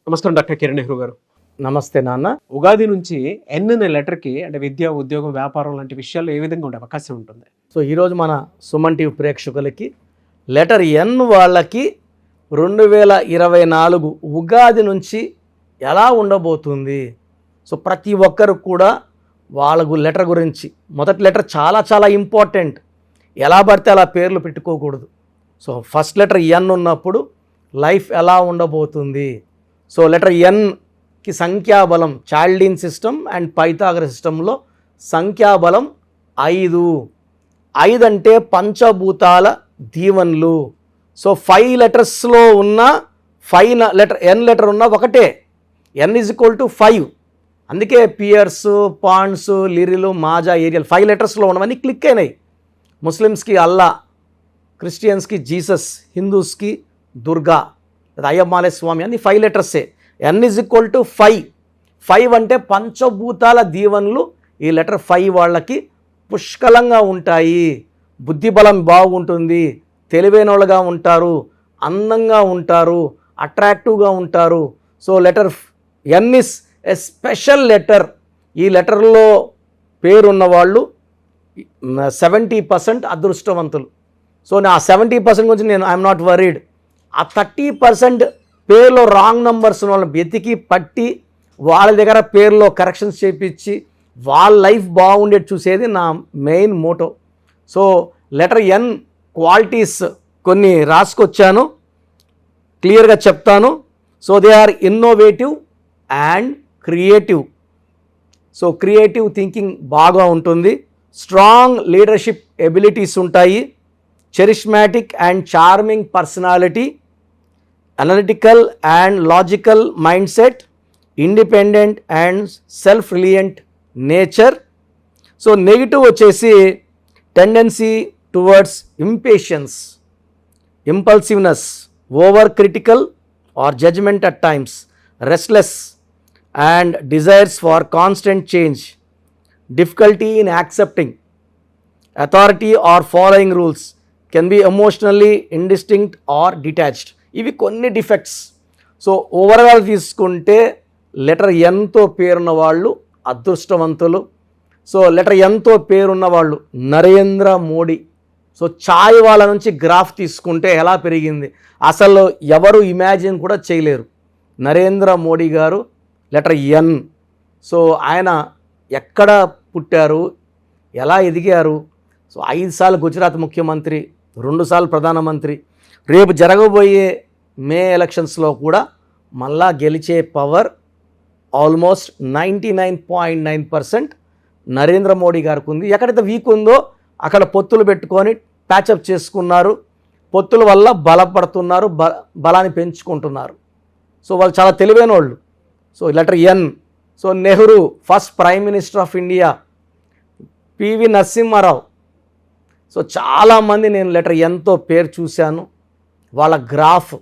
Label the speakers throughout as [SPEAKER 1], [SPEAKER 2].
[SPEAKER 1] నమస్కారం డాక్టర్ కిరణ్ నెహ్రూ గారు.
[SPEAKER 2] నమస్తే నాన్న.
[SPEAKER 1] ఉగాది నుంచి ఎన్ అనే లెటర్కి అంటే విద్య, ఉద్యోగం, వ్యాపారం లాంటి విషయాల్లో ఏ విధంగా ఉండే అవకాశం ఉంటుంది?
[SPEAKER 2] సో ఈరోజు మన సుమన్ టీవీ ప్రేక్షకులకి లెటర్ ఎన్ వాళ్ళకి 2024 ఉగాది నుంచి ఎలా ఉండబోతుంది, సో ప్రతి ఒక్కరు కూడా వాళ్ళకు లెటర్ గురించి, మొదటి లెటర్ చాలా చాలా ఇంపార్టెంట్. ఎలా పడితే అలా పేర్లు పెట్టుకోకూడదు. సో ఫస్ట్ లెటర్ ఎన్ ఉన్నప్పుడు లైఫ్ ఎలా ఉండబోతుంది. సో లెటర్ ఎన్కి సంఖ్యాబలం చాల్డీన్ సిస్టమ్ అండ్ పైథాగరస్ సిస్టంలో సంఖ్యాబలం 5. 5 అంటే పంచభూతాల దీవెనలు. సో 5 లెటర్స్లో ఉన్న 5 లెటర్ ఎన్ లెటర్ ఉన్న ఒకటే ఎన్ = 5. అందుకే Pears, Ponds, Liril, Maaza, Ariel 5 లెటర్స్లో ఉన్నవన్నీ క్లిక్ అయినాయి. ముస్లిమ్స్కి అల్లా, క్రిస్టియన్స్కి జీసస్, హిందూస్కి దుర్గా, అయ్యమ్మాలే స్వామి అన్ని 5 లెటర్సే. ఎన్ = 5. 5 అంటే పంచభూతాల దీవెనలు ఈ లెటర్ 5 వాళ్ళకి పుష్కలంగా ఉంటాయి. బుద్ధిబలం బాగుంటుంది, తెలివైన వాళ్ళుగా ఉంటారు, అందంగా ఉంటారు, అట్రాక్టివ్గా ఉంటారు. So letter N is a special letter. ఈ లెటర్లో పేరున్న వాళ్ళు 70% అదృష్టవంతులు. సో నా 70% గురించి నేను ఐఎమ్ నాట్ వరీడ్. ఆ 30% పేరులో రాంగ్ నంబర్స్ ఉన్న వాళ్ళని వెతికి పట్టి వాళ్ళ దగ్గర పేరులో కరెక్షన్స్ చేయించి వాళ్ళ లైఫ్ బాగుండేది చూసేది నా main motto. So letter N qualities కొన్ని రాసుకొచ్చాను, క్లియర్గా చెప్తాను. So they are innovative and creative. So creative thinking బాగా ఉంటుంది, స్ట్రాంగ్ లీడర్షిప్ ఎబిలిటీస్ ఉంటాయి, charismatic and charming personality, analytical and logical mindset, independent and self-reliant nature. So negative వచ్చేసి tendency towards impatience, impulsiveness, over critical or judgment at times, restless and desires for constant change, difficulty in accepting authority or following rules, can be emotionally indistinct or detached. ఇవి కొన్ని defects. So overall తీసుకుంటే letter ఎన్తో పేరున్న వాళ్ళు అదృష్టవంతులు. So letter ఎన్తో పేరున్న వాళ్ళు నరేంద్ర మోడీ. సో ఛాయ్ వాళ్ళ నుంచి గ్రాఫ్ తీసుకుంటే ఎలా పెరిగింది అసలు ఎవరు ఇమాజిన్ కూడా చేయలేరు. నరేంద్ర మోడీ గారు లెటర్ ఎన్. సో ఆయన ఎక్కడ పుట్టారు, ఎలా ఎదిగారు. సో 5 సార్లు గుజరాత్ ముఖ్యమంత్రి, 2 సార్లు ప్రధానమంత్రి, రేపు జరగబోయే మే ఎలక్షన్స్లో కూడా మళ్ళా గెలిచే పవర్ ఆల్మోస్ట్ 99.9% నరేంద్ర మోడీ గారికి ఉంది. ఎక్కడైతే వీక్ ఉందో అక్కడ పొత్తులు పెట్టుకొని ప్యాచప్ చేసుకున్నారు, పొత్తుల వల్ల బలపడుతున్నారు, బలాన్ని పెంచుకుంటున్నారు. సో వాళ్ళు చాలా తెలివైన వాళ్ళు. So letter N. So Nehru first prime minister of India, PV Narasimha Rao. So చాలామంది నేను లెటర్ ఎన్తో పేరు చూశాను, వాళ్ళ గ్రాఫ్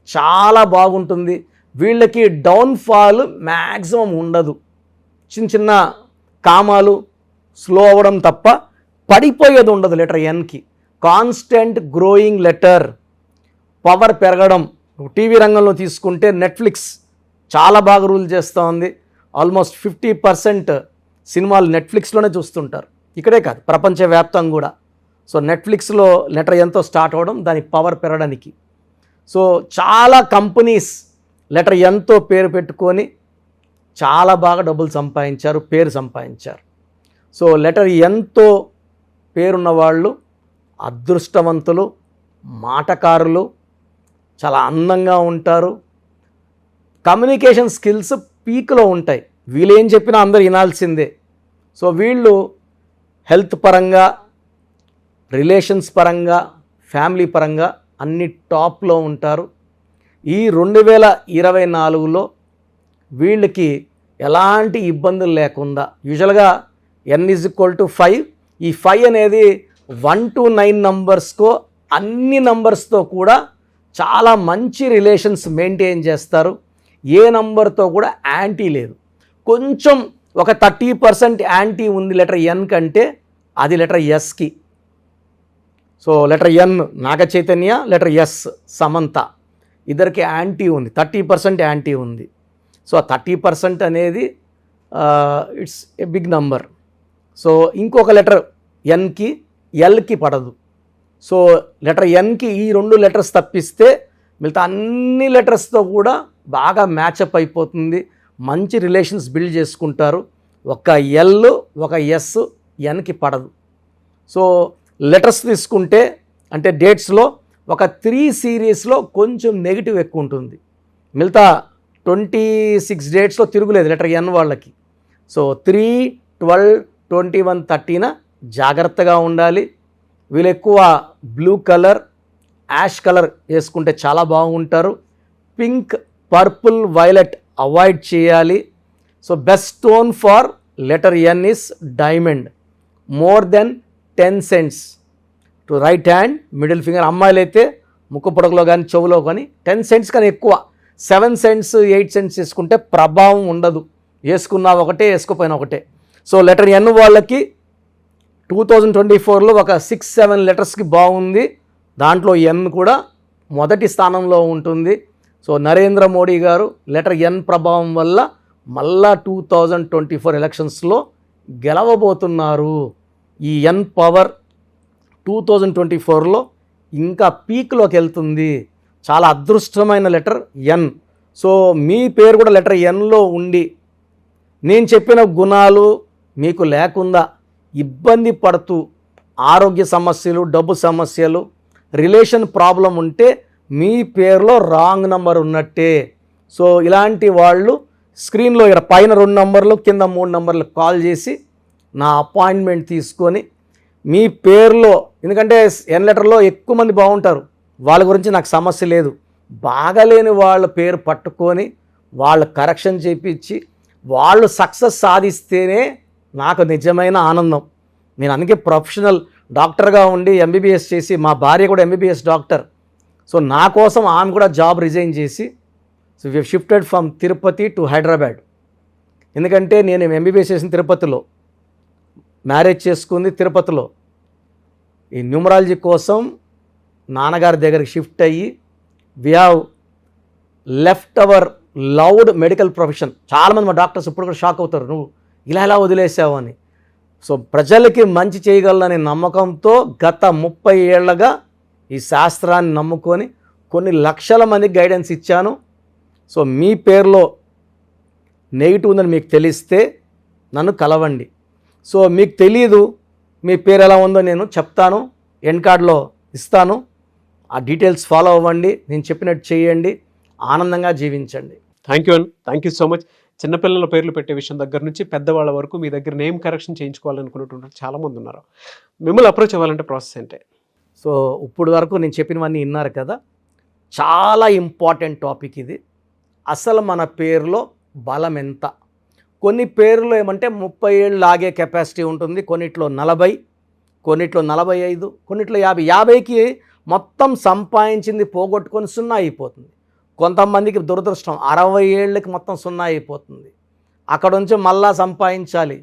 [SPEAKER 2] చాలా బాగుంటుంది. వీళ్ళకి డౌన్ఫాల్ మ్యాక్సిమం ఉండదు, చిన్న చిన్న కామాలు స్లో అవ్వడం తప్ప పడిపోయేది ఉండదు లెటర్ ఎన్కి. కాన్స్టెంట్ గ్రోయింగ్ లెటర్, పవర్ పెరగడం. టీవీ రంగంలో తీసుకుంటే నెట్ఫ్లిక్స్ చాలా బాగా రూల్ చేస్తూ ఉంది. ఆల్మోస్ట్ 50% సినిమాలు నెట్ఫ్లిక్స్లోనే చూస్తుంటారు. ఇక్కడే కాదు, ప్రపంచవ్యాప్తంగా కూడా. సో నెట్ఫ్లిక్స్లో లెటర్ ఎంతో స్టార్ట్ అవ్వడం దాని పవర్ పెరగడానికి. సో చాలా కంపెనీస్ లెటర్ ఎంతో పేరు పెట్టుకొని చాలా బాగా డబ్బులు సంపాదించారు, పేరు సంపాదించారు. సో లెటర్ ఎంతో పేరున్న వాళ్ళు అదృష్టవంతులు, మాటకారులు, చాలా అందంగా ఉంటారు, కమ్యూనికేషన్ స్కిల్స్ పీక్లో ఉంటాయి. వీళ్ళు ఏం చెప్పినా అందరూ వినాల్సిందే. సో వీళ్ళు హెల్త్ పరంగా, రిలేషన్స్ పరంగా, ఫ్యామిలీ పరంగా అన్ని టాప్లో ఉంటారు. ఈ 2024లో వీళ్ళకి ఎలాంటి ఇబ్బందులు లేకుండా యూజువల్గా ఎన్ = 5. ఈ 5 అనేది 1 to 9 నంబర్స్కో అన్ని నంబర్స్తో కూడా చాలా మంచి రిలేషన్స్ మెయింటైన్ చేస్తారు. ఏ నంబర్తో కూడా యాంటీ లేదు. కొంచెం ఒక 30% యాంటీ ఉంది లెటర్ ఎన్ కంటే, అది లెటర్ ఎస్కి. సో లెటర్ ఎన్ నాగ చైతన్య, లెటర్ ఎస్ సమంత. ఇద్దరికి యాంటీ ఉంది, 30% యాంటీ ఉంది. సో ఆ 30% అనేది it's a big number. So ఇంకొక లెటర్ ఎన్కి ఎల్కి పడదు. సో లెటర్ ఎన్కి ఈ 2 లెటర్స్ తప్పిస్తే మిగతా అన్ని లెటర్స్తో కూడా బాగా మ్యాచప్ అయిపోతుంది, మంచి రిలేషన్స్ బిల్డ్ చేసుకుంటారు. ఒక ఎల్ ఒక ఎస్ ఎన్కి పడదు. సో లెటర్స్ తీసుకుంటే అంటే డేట్స్లో ఒక 3 సిరీస్లో కొంచెం నెగిటివ్ ఎక్కువ ఉంటుంది, మిగతా 26 డేట్స్లో తిరుగులేదు లెటర్ ఎన్ వాళ్ళకి. సో 3, 12, 21, 13 జాగ్రత్తగా ఉండాలి. వీళ్ళు ఎక్కువ బ్లూ కలర్, యాష్ కలర్ వేసుకుంటే చాలా బాగుంటారు. పింక్, పర్పుల్, వైలెట్ అవాయిడ్ చేయాలి. So best stone for letter N is diamond, more than 10 cents to right hand, middle finger. అమ్మాయిలు అయితే ముక్కు పొడకలో కానీ చెవులో కానీ 10 cents కానీ ఎక్కువ, 7 cents 8 cents వేసుకుంటే ప్రభావం ఉండదు, వేసుకున్నా ఒకటే వేసుకోపోయినా ఒకటే. సో లెటర్ ఎన్ వాళ్ళకి 2024లో ఒక 6-7 లెటర్స్కి బాగుంది, దాంట్లో ఎన్ కూడా మొదటి స్థానంలో ఉంటుంది. సో నరేంద్ర మోడీ గారు లెటర్ ఎన్ ప్రభావం వల్ల మళ్ళా 2024 ఎలక్షన్స్లో గెలవబోతున్నారు. ఈ ఎన్ పవర్ 2024లో ఇంకా పీక్లోకి వెళ్తుంది. చాలా అదృష్టమైన లెటర్ ఎన్. సో మీ పేరు కూడా లెటర్ ఎన్లో ఉండి నేను చెప్పిన గుణాలు మీకు లేకుండా ఇబ్బంది పడుతూ ఆరోగ్య సమస్యలు, డబ్బు సమస్యలు, రిలేషన్ ప్రాబ్లం ఉంటే మీ పేరులో రాంగ్ నెంబర్ ఉన్నట్టే. సో ఇలాంటి వాళ్ళు స్క్రీన్లో ఇక్కడ పైన 2 నంబర్లు కింద 3 నంబర్లు కాల్ చేసి నా అపాయింట్మెంట్ తీసుకొని మీ పేరులో, ఎందుకంటే ఎన్ లెటర్లో ఎక్కువ మంది బాగుంటారు, వాళ్ళ గురించి నాకు సమస్య లేదు, బాగాలేని వాళ్ళ పేరు పట్టుకొని వాళ్ళ కరెక్షన్ చేయించి వాళ్ళు సక్సెస్ సాధిస్తేనే నాకు నిజమైన ఆనందం. నేను అందుకే ప్రొఫెషనల్ డాక్టర్గా ఉండి ఎంబీబీఎస్ చేసి, మా భార్య కూడా ఎంబీబీఎస్ డాక్టర్. సో నా కోసం ఆమె కూడా జాబ్ రిజైన్ చేసి, so we shifted from Tirupati to Hyderabad. ఎందుకంటే నేను ఎంబీబీఎస్ చేసిన తిరుపతిలో, మ్యారేజ్ చేసుకుంది తిరుపతిలో. ఈ న్యూమరాలజీ కోసం నాన్నగారి దగ్గరికి షిఫ్ట్ అయ్యి we have left our loud medical profession. చాలామంది మా డాక్టర్స్ ఇప్పుడు కూడా షాక్ అవుతారు, నువ్వు ఇలా ఎలా వదిలేసావు అని. సో ప్రజలకి మంచి చేయగలననే నమ్మకంతో గత 30 ఏళ్లుగా ఈ శాస్త్రాన్ని నమ్ముకొని కొన్ని లక్షల మందికి గైడెన్స్ ఇచ్చాను. సో మీ పేరులో నెగిటివ్ ఉందని మీకు తెలిస్తే నన్ను కలవండి. సో మీకు తెలియదు మీ పేరు ఎలా ఉందో నేను చెప్తాను, ఎండ్ కార్డ్లో ఇస్తాను, ఆ డీటెయిల్స్ ఫాలో అవ్వండి, నేను చెప్పినట్టు చేయండి, ఆనందంగా జీవించండి.
[SPEAKER 1] Thank you so much. చిన్నపిల్లల పేర్లు పెట్టే విషయం దగ్గర నుంచి పెద్దవాళ్ళ వరకు మీ దగ్గర నేమ్ కరెక్షన్ చేయించుకోవాలనుకున్నటువంటి చాలామంది ఉన్నారు. మిమ్మల్ని అప్రోచ్ అవ్వాలంటే ప్రాసెస్ ఏంటి?
[SPEAKER 2] సో ఇప్పుడు వరకు నేను చెప్పినవన్నీ విన్నారు కదా, చాలా ఇంపార్టెంట్ టాపిక్ ఇది. అసలు మన పేరులో బలం ఎంత? కొన్ని పేర్లు ఏమంటే 30 ఏళ్ళు లాగే కెపాసిటీ ఉంటుంది, కొన్నిట్లో 40, కొన్నిట్లో 45, కొన్నిట్లో 50. 50కి మొత్తం సంపాదించింది పోగొట్టుకొని 0 అయిపోతుంది. కొంతమందికి దురదృష్టం 60 ఏళ్ళకి మొత్తం 0 అయిపోతుంది. అక్కడ నుంచి మళ్ళా సంపాదించాలి,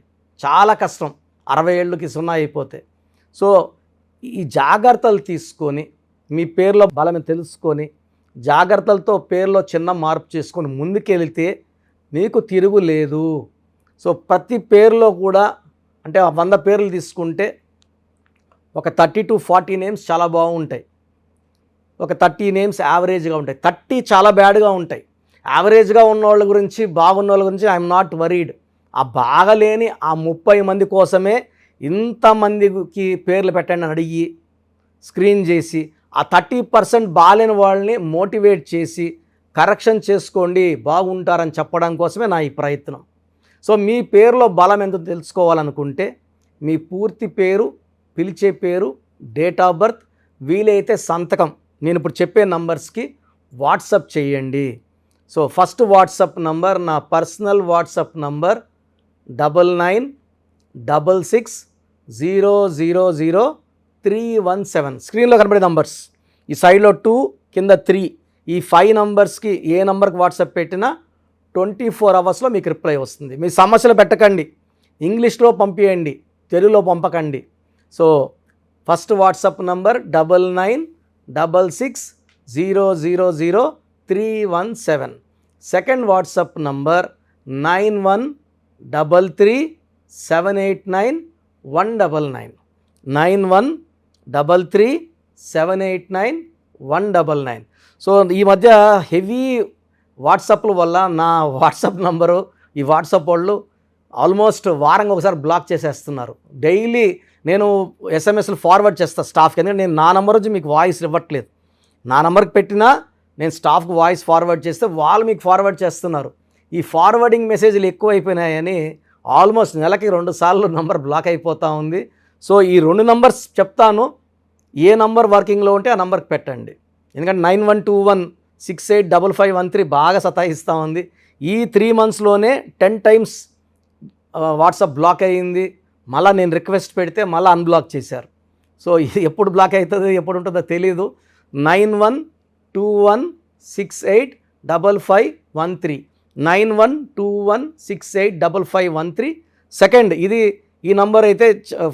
[SPEAKER 2] చాలా కష్టం 60 ఏళ్ళకి 0 అయిపోతే. సో ఈ జాగ్రత్తలు తీసుకొని మీ పేరులో బలం తెలుసుకొని జాగ్రత్తలతో పేరులో చిన్న మార్పు చేసుకొని ముందుకెళ్తే మీకు తిరుగులేదు. సో ప్రతి పేరులో కూడా అంటే 100 పేర్లు తీసుకుంటే ఒక 30 to 40 నేమ్స్ చాలా బాగుంటాయి, ఒక 30 నేమ్స్ యావరేజ్గా ఉంటాయి, 30 చాలా బ్యాడ్గా ఉంటాయి. యావరేజ్గా ఉన్న వాళ్ళ గురించి, బాగున్న వాళ్ళ గురించి ఐఎమ్ నాట్ వరీడ్. ఆ బాగలేని ఆ 30 మంది కోసమే ఇంతమందికి పేర్లు పెట్టండి అని అడిగి స్క్రీన్ చేసి ఆ 30% బాలేని వాళ్ళని మోటివేట్ చేసి కరెక్షన్ చేసుకోండి, బాగుంటారని చెప్పడం కోసమే నా ఈ ప్రయత్నం. సో మీ పేరులో బలం ఎంత తెలుసుకోవాలనుకుంటే మీ పూర్తి పేరు, పిలిచే పేరు, డేట్ ఆఫ్ బర్త్, వీలైతే సంతకం నేను ఇప్పుడు చెప్పే నంబర్స్కి వాట్సప్ చేయండి. సో ఫస్ట్ వాట్సప్ నంబర్ నా పర్సనల్ వాట్సప్ నంబర్ 9966000317. స్క్రీన్లో కనబడే నంబర్స్, ఈ సైడ్లో 2 కింద 3, ఈ 5 నంబర్స్కి ఏ నంబర్కి వాట్సాప్ పెట్టినా 24 అవర్స్లో మీకు రిప్లై వస్తుంది. మీ సమస్యలు పెట్టకండి, ఇంగ్లీష్లో పంపించండి, తెలుగులో పంపకండి. So first WhatsApp number 9966000317. 317. Second WhatsApp number 9133789199. 9133789199. So ఈ మధ్య హెవీ వాట్సాప్ల వల్ల నా వాట్సాప్ నంబరు ఈ వాట్సాప్ వాళ్ళు ఆల్మోస్ట్ వారంగా ఒకసారి బ్లాక్ చేసేస్తున్నారు. డైలీ నేను ఎస్ఎంఎస్లు ఫార్వర్డ్ చేస్తాను స్టాఫ్కి, ఎందుకంటే నేను నా నెంబర్ వచ్చి మీకు వాయిస్ ఇవ్వట్లేదు. నా నెంబర్కి పెట్టినా నేను స్టాఫ్కి వాయిస్ ఫార్వర్డ్ చేస్తే వాళ్ళు మీకు ఫార్వర్డ్ చేస్తున్నారు. ఈ ఫార్వర్డింగ్ మెసేజ్లు ఎక్కువైపోయినాయని ఆల్మోస్ట్ నెలకి 2 సార్లు నంబర్ బ్లాక్ అయిపోతూ ఉంది. సో ఈ 2 నంబర్స్ చెప్తాను, ఏ నంబర్ వర్కింగ్లో ఉంటే ఆ నంబర్కి పెట్టండి. ఎందుకంటే 9121685513 బాగా సతాయిస్తూ ఉంది. ఈ 3 monthsలోనే 10 times వాట్సాప్ బ్లాక్ అయ్యింది. మళ్ళీ నేను రిక్వెస్ట్ పెడితే మళ్ళీ అన్బ్లాక్ చేశారు. సో ఇది ఎప్పుడు బ్లాక్ అవుతుందో ఎప్పుడు ఉంటుందో తెలీదు. 9121685513 9121685513. సెకండ్ ఇది ఈ నంబర్ అయితే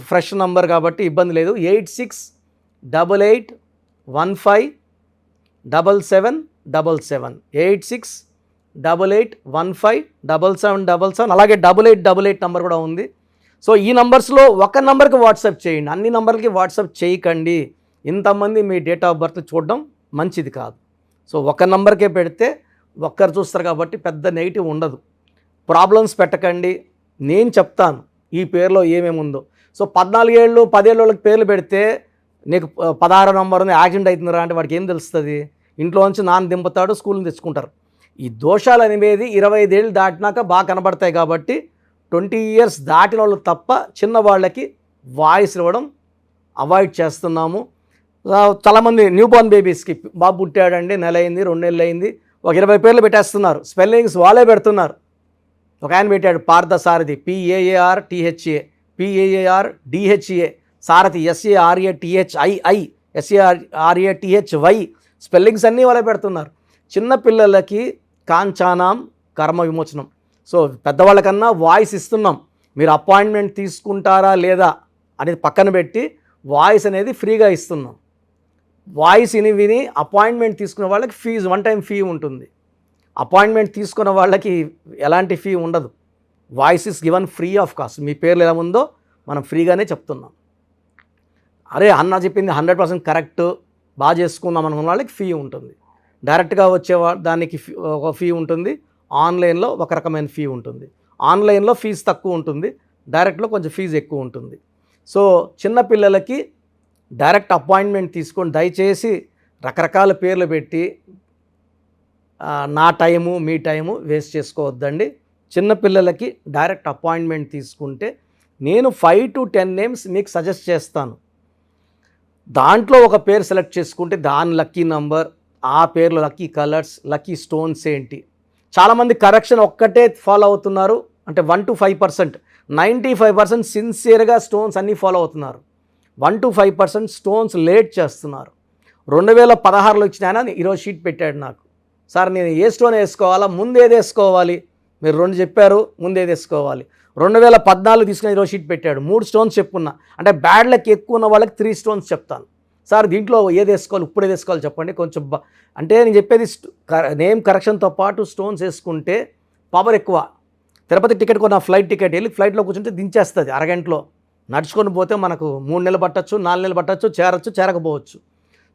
[SPEAKER 2] ఫ్రెష్ నంబర్ కాబట్టి ఇబ్బంది లేదు. 8688157777 8688157777. అలాగే 8888 నంబర్ కూడా ఉంది. సో ఈ నంబర్స్లో ఒక నంబర్కి వాట్సాప్ చేయండి, అన్ని నంబర్లకి వాట్సాప్ చేయకండి. ఇంతమంది మీ డేట్ ఆఫ్ బర్త్ చూడడం మంచిది కాదు. సో ఒక నంబర్కే పెడితే ఒక్కరు చూస్తారు కాబట్టి పెద్ద నెగిటివ్ ఉండదు. ప్రాబ్లమ్స్ పెట్టకండి, నేను చెప్తాను ఈ పేరులో ఏమేమి ఉందో. సో 14 ఏళ్ళు 10 ఏళ్ళ వాళ్ళకి పేర్లు పెడితే నీకు 16 నంబర్ ఉంది యాక్సిడెంట్ అవుతుందిరా అంటే వాడికి ఏం తెలుస్తుంది? ఇంట్లో నుంచి నాన్న దింపుతాడు, స్కూల్ని తెచ్చుకుంటారు. ఈ దోషాలు అనేవి 25 ఏళ్ళు దాటినాక బాగా కనబడతాయి కాబట్టి 20 years దాటిన వాళ్ళు తప్ప చిన్న వాళ్ళకి వాయిస్ ఇవ్వడం అవాయిడ్ చేస్తున్నాము. చాలామంది న్యూ బోర్న్ బేబీస్కి బాబు పుట్టాడండి, నెల అయింది 2 నెలలు అయింది, ఒక 20 పేర్లు పెట్టేస్తున్నారు. స్పెల్లింగ్స్ వాళ్ళే పెడుతున్నారు. ఒక ఆయన పెట్టాడు పార్థసారథి PAARTHA PAARDHA, సారథి SARATHII SARATHY. స్పెల్లింగ్స్ అన్నీ వాళ్ళే పెడుతున్నారు. చిన్నపిల్లలకి కాంచానాం కర్మ విమోచనం. సో పెద్దవాళ్ళకన్నా వాయిస్ ఇస్తున్నాం. మీరు అపాయింట్మెంట్ తీసుకుంటారా లేదా అనేది పక్కన పెట్టి వాయిస్ అనేది ఫ్రీగా ఇస్తున్నాం. వాయిస్ విని అపాయింట్మెంట్ తీసుకునే వాళ్ళకి ఫీజు 1 time ఫీ ఉంటుంది. అపాయింట్మెంట్ తీసుకున్న వాళ్ళకి ఎలాంటి ఫీ ఉండదు. Voice is given free of cost. మీ పేర్లు ఎలా ఉందో మనం ఫ్రీగానే చెప్తున్నాం. అరే అన్న చెప్పింది 100% కరెక్ట్, బాగా చేసుకుందాం అనుకున్న వాళ్ళకి ఫీ ఉంటుంది. డైరెక్ట్గా వచ్చే దానికి ఒక ఫీ ఉంటుంది, ఆన్లైన్లో ఒక రకమైన ఫీ ఉంటుంది. ఆన్లైన్లో ఫీజు తక్కువ ఉంటుంది, డైరెక్ట్లో కొంచెం ఫీజు ఎక్కువ ఉంటుంది. సో చిన్నపిల్లలకి డైరెక్ట్ అపాయింట్మెంట్ తీసుకొని దయచేసి రకరకాల పేర్లు పెట్టి నా టైము మీ టైము వేస్ట్ చేసుకోవద్దండి. చిన్నపిల్లలకి డైరెక్ట్ అపాయింట్మెంట్ తీసుకుంటే నేను 5 to 10 names మీకు సజెస్ట్ చేస్తాను. దాంట్లో ఒక పేరు సెలెక్ట్ చేసుకుంటే దాని లక్కీ నంబర్, ఆ పేర్లో లక్కీ కలర్స్, లక్కీ స్టోన్స్ ఏంటి. చాలామంది కరెక్షన్ ఒక్కటే ఫాలో అవుతున్నారు, అంటే 1 to 5%. 95% సిన్సియర్గా స్టోన్స్ అన్నీ ఫాలో అవుతున్నారు. 1 to 5% స్టోన్స్ లేట్ చేస్తున్నారు. 2016లో ఇచ్చిన ఆయన ఈరోజు షీట్ పెట్టాడు నాకు, సార్ నేను ఏ స్టోన్ వేసుకోవాలా, ముందు ఏది వేసుకోవాలి, మీరు 2 చెప్పారు, ముందు ఏది వేసుకోవాలి. 2014 తీసుకుని ఈరోజు షీట్ పెట్టాడు, 3 stones చెప్పుకున్నా. అంటే బ్యాడ్ లక్ ఎక్కువ ఉన్న వాళ్ళకి 3 stones చెప్తాను. సార్ దీంట్లో ఏది వేసుకోవాలి, ఇప్పుడు ఏది వేసుకోవాలి చెప్పండి కొంచెం అంటే నేను చెప్పేది నేమ్ కరెక్షన్తో పాటు స్టోన్స్ వేసుకుంటే పవర్ ఎక్కువ. తిరుపతి టికెట్ కొన్న ఫ్లైట్ టికెట్ వెళ్ళి ఫ్లైట్లో కూర్చుంటే దించేస్తుంది అరగంటలో. నడుచుకొని పోతే మనకు 3 నెలలు పట్టచ్చు, 4 నెలలు పట్టచ్చు, చేరచ్చు, చేరకపోవచ్చు.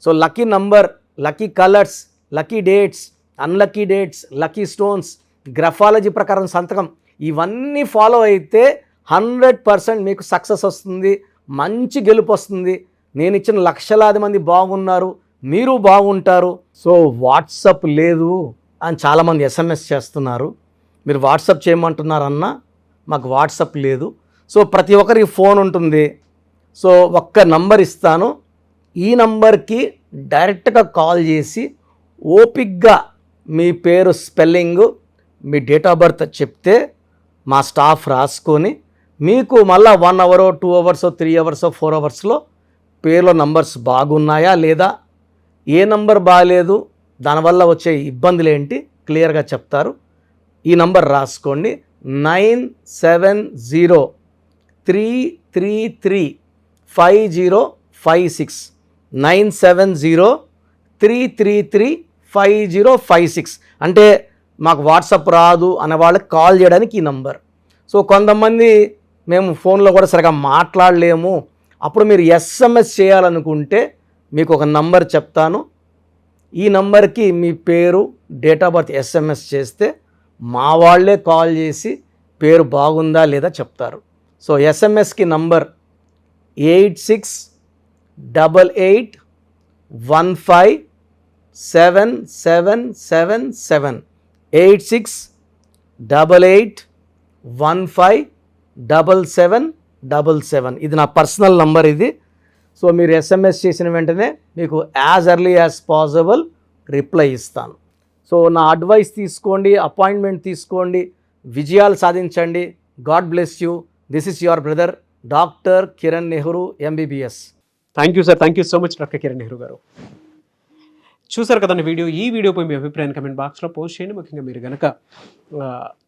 [SPEAKER 2] So lucky number, lucky colours, lucky dates, unlucky dates, lucky stones, graphology ప్రకారం సంతకం, ఇవన్నీ ఫాలో అయితే 100% మీకు సక్సెస్ వస్తుంది, మంచి గెలుపు వస్తుంది. నేను ఇచ్చిన లక్షలాది మంది బాగున్నారు, మీరు బాగుంటారు. సో వాట్సాప్ లేదు అని చాలామంది SMS చేస్తున్నారు. మీరు వాట్సాప్ చేయమంటున్నారన్నా, మాకు వాట్సాప్ లేదు. సో ప్రతి ఒక్కరికి ఫోన్ ఉంటుంది. సో ఒక్క నంబర్ ఇస్తాను, ఈ నంబర్కి డైరెక్ట్గా కాల్ చేసి ఓపిక్గా మీ పేరు spelling, me date of birth చెప్తే మా స్టాఫ్ రాసుకొని మీకు మళ్ళీ 1 hour 2 hours 3 hours 4 hoursలో పేర్లో నంబర్స్ బాగున్నాయా లేదా, ఏ నంబర్ బాగాలేదు, దానివల్ల వచ్చే ఇబ్బందులు ఏంటి క్లియర్గా చెప్తారు. ఈ నంబర్ రాసుకోండి, 9703335056 9703335056. 5056 అంటే మాకు వాట్సాప్ రాదు అనే వాళ్ళకి కాల్ చేయడానికి ఈ నంబర్. సో కొంతమంది మేము ఫోన్లో కూడా సరిగా మాట్లాడలేము, అప్పుడు మీరు ఎస్ఎంఎస్ చేయాలనుకుంటే మీకు ఒక నంబర్ చెప్తాను. ఈ నంబర్కి మీ పేరు, డేట్ ఆఫ్ బర్త్ ఎస్ఎంఎస్ చేస్తే మా వాళ్ళే కాల్ చేసి పేరు బాగుందా లేదా చెప్తారు. సో ఎస్ఎంఎస్కి నంబర్ 8688157777 8688157777. ఇది నా పర్సనల్ నంబర్ ఇది. సో మీరు ఎస్ఎంఎస్ చేసిన వెంటనే మీకు as early as possible reply ఇస్తాను. సో నా అడ్వైస్ తీసుకోండి, అపాయింట్మెంట్ తీసుకోండి, విజయాలు సాధించండి. God bless you. This is your brother doctor Kiran Nehru MBBS.
[SPEAKER 1] Thank you sir, thank you so much doctor Kiran Nehru garu. చూసారు కదండి వీడియో. ఈ వీడియోపై మీ అభిప్రాయాన్ని కమెంట్ బాక్స్లో పోస్ట్ చేయండి. ముఖ్యంగా మీరు కనుక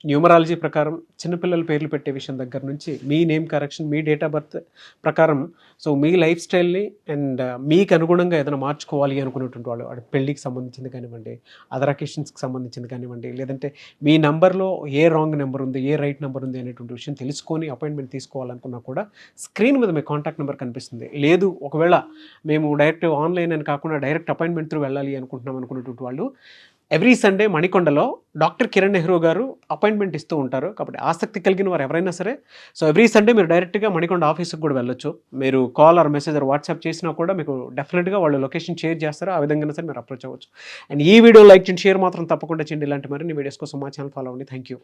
[SPEAKER 1] న్యూమరాలజీ ప్రకారం చిన్నపిల్లల పేర్లు పెట్టే విషయం దగ్గర నుంచి మీ నేమ్ కరెక్షన్, మీ డేట్ ఆఫ్ బర్త్ ప్రకారం సో మీ లైఫ్ స్టైల్ని అండ్ మీకు అనుగుణంగా ఏదైనా మార్చుకోవాలి అనుకునేటువంటి వాళ్ళు, వాడి పెళ్ళికి సంబంధించింది కానివ్వండి, అదర్ అకేషన్స్కి సంబంధించింది కానివ్వండి, లేదంటే మీ నంబర్లో ఏ రాంగ్ నెంబర్ ఉంది, ఏ రైట్ నెంబర్ ఉంది అనేటువంటి విషయం తెలుసుకొని అపాయింట్మెంట్ తీసుకోవాలనుకున్నా కూడా స్క్రీన్ మీద మీ కాంటాక్ట్ నెంబర్ కనిపిస్తుంది. లేదు ఒకవేళ మేము డైరెక్ట్ ఆన్లైన్ అని కాకుండా డైరెక్ట్ అపాయింట్మెంట్ త్రూ వెళ్ళాలి అనుకుంటున్నాం అనుకునేటువంటి వాళ్ళు ఎవ్రీ సండే మణికొండలో డాక్టర్ కిరణ్ నెహ్రూ గారు అపాయింట్మెంట్ ఇస్తూ ఉంటారు. కాబట్టి ఆసక్తి కలిగిన వారు ఎవరైనా సరే సో ఎవ్రీ సండే మీరు డైరెక్ట్గా మణికొండ ఆఫీస్కి కూడా వెళ్ళొచ్చు. మీరు call or message or WhatsApp చేసినా కూడా మీకు డెఫినెట్గా వాళ్ళు లొకేషన్ షేర్ చేస్తారు. ఆ విధంగా సరే మీరు అప్రోచ్ అవ్వచ్చు. అండ్ ఈ వీడియో లైక్ చేయండి, షేర్ మాత్రం తప్పకుండా చేయండి. ఇలాంటి మరిన్ని వీడియోస్ కోసం మా ఛానల్ ఫాలో అవ్వండి. Thank you.